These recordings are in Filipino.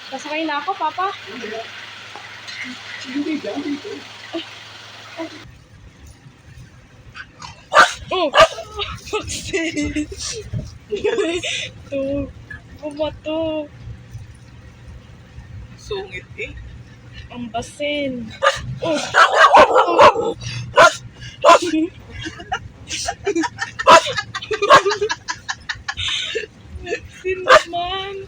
Sasakay na ako, Papa. Hindi dyan, dito. Oh! Vaccine! Ito. Ano ba to? Sungit eh. Ang basin. Oh! Vaccine naman.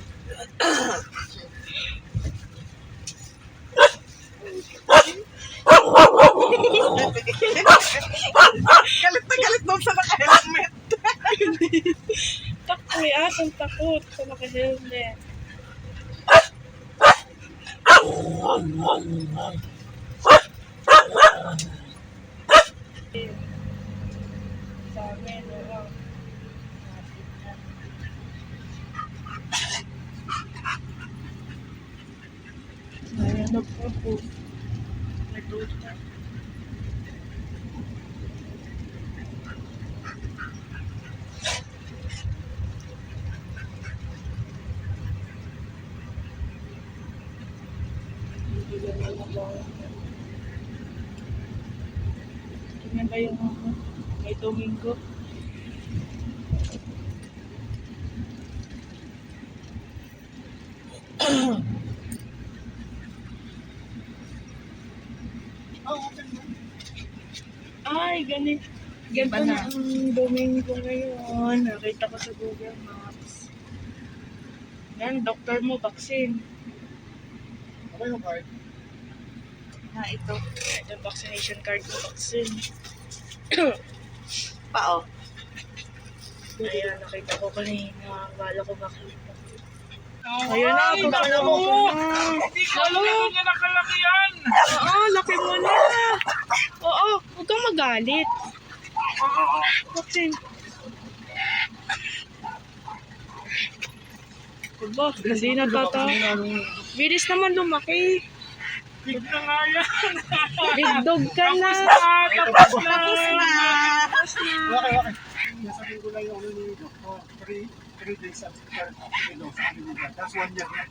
Galit na galit doon sa naka-helmet. May asang takot sa naka-helmet. Sa amin, oo. Ayan na po. Natuta. Ganyan ba yung may Domingo? Ay, ganito. Ganito Iba na. na ang Domingo ngayon. Nakita ko sa Google Maps. Yan, doktor mo, vaccine. Ano yung card? Ito. Ito yung vaccination card mo, vaccine. Pao. Ayan, nakita ko kanina. Bala ko makita. Ayun na, baka mo. Hindi ko alam kung niya nakalaki yan. Oo, laki mo na. Oo, huwag kang magalit. Vaccine. Aba, hindi na tata. Bilis naman lumaki. Big na nga yan. Big dog ka na. Tapos na. Okay. Nasabihin ko lang yung ano ni Doc. 3 days at sa akin nila. Tapos 1 year na.